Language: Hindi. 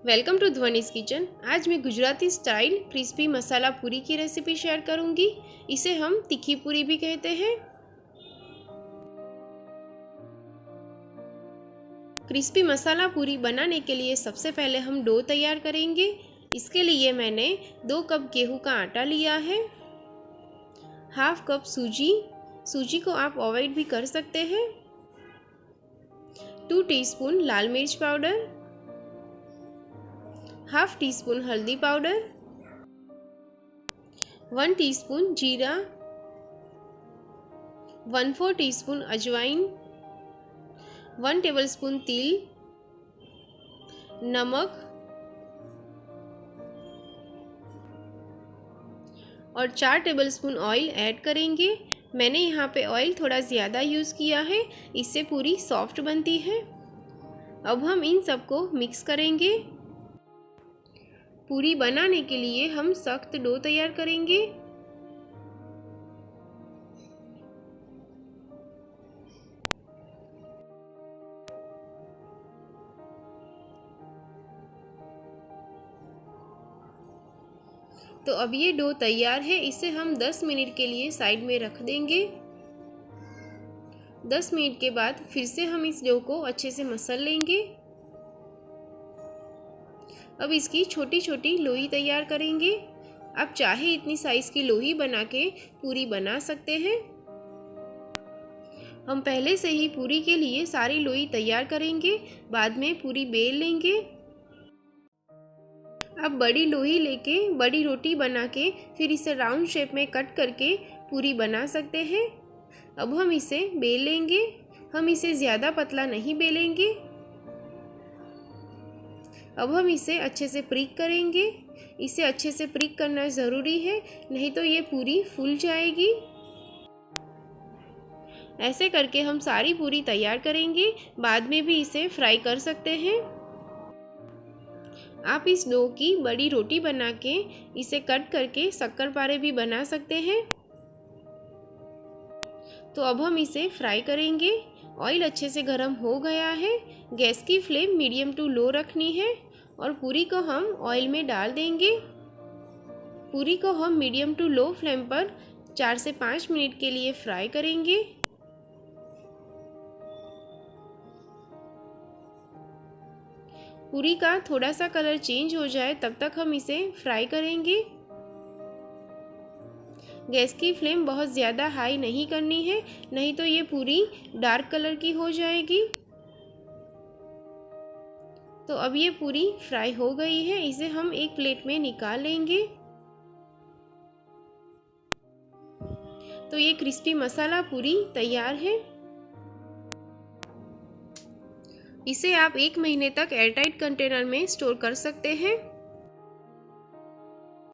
Welcome to ध्वनिस kitchen. आज मैं गुजराती स्टाइल क्रिस्पी मसाला पूरी की रेसिपी शेयर करूंगी। इसे हम तीखी पूरी भी कहते हैं। क्रिस्पी मसाला पूरी बनाने के लिए सबसे पहले हम डो तैयार करेंगे। इसके लिए मैंने 2 कप गेहूं का आटा लिया है, हाफ कप सूजी को आप अवॉइड भी कर सकते हैं, 2 टीस्पून लाल मिर्च पाउडर, हाफ टी स्पून हल्दी पाउडर, 1 टीस्पून जीरा, 1/4 टीस्पून अजवाइन, 1 टेबलस्पून तिल, नमक और 4 टेबलस्पून ऑयल ऐड करेंगे। मैंने यहाँ पे ऑयल थोड़ा ज़्यादा यूज़ किया है, इससे पूरी सॉफ्ट बनती है। अब हम इन सबको मिक्स करेंगे। पूरी बनाने के लिए हम सख्त डो तैयार करेंगे। तो अब ये डो तैयार है, इसे हम 10 मिनट के लिए साइड में रख देंगे। 10 मिनट के बाद फिर से हम इस डो को अच्छे से मसल लेंगे। अब इसकी छोटी छोटी लोई तैयार करेंगे। आप चाहे इतनी साइज की लोई बना के पूरी बना सकते हैं। हम पहले से ही पूरी के लिए सारी लोई तैयार करेंगे, बाद में पूरी बेल लेंगे। अब बड़ी लोई लेके बड़ी रोटी बना के फिर इसे राउंड शेप में कट करके पूरी बना सकते हैं। अब हम इसे बेल लेंगे। हम इसे ज़्यादा पतला नहीं बेलेंगे। अब हम इसे अच्छे से प्रिक करेंगे। इसे अच्छे से प्रिक करना ज़रूरी है, नहीं तो ये पूरी फूल जाएगी। ऐसे करके हम सारी पूरी तैयार करेंगे, बाद में भी इसे फ्राई कर सकते हैं। आप इस डो की बड़ी रोटी बना के इसे कट करके शक्करपारे भी बना सकते हैं। तो अब हम इसे फ्राई करेंगे। ऑयल अच्छे से गर्म हो गया है। गैस की फ्लेम मीडियम टू लो रखनी है और पूरी को हम ऑयल में डाल देंगे। पूरी को हम मीडियम टू लो फ्लेम पर 4 से 5 मिनट के लिए फ्राई करेंगे। पूरी का थोड़ा सा कलर चेंज हो जाए तब तक हम इसे फ्राई करेंगे। गैस की फ्लेम बहुत ज़्यादा हाई नहीं करनी है, नहीं तो ये पूरी डार्क कलर की हो जाएगी। तो अब ये पूरी फ्राई हो गई है, इसे हम एक प्लेट में निकाल लेंगे। तो ये क्रिस्पी मसाला पूरी तैयार है। इसे आप 1 महीने तक एयरटाइट कंटेनर में स्टोर कर सकते हैं।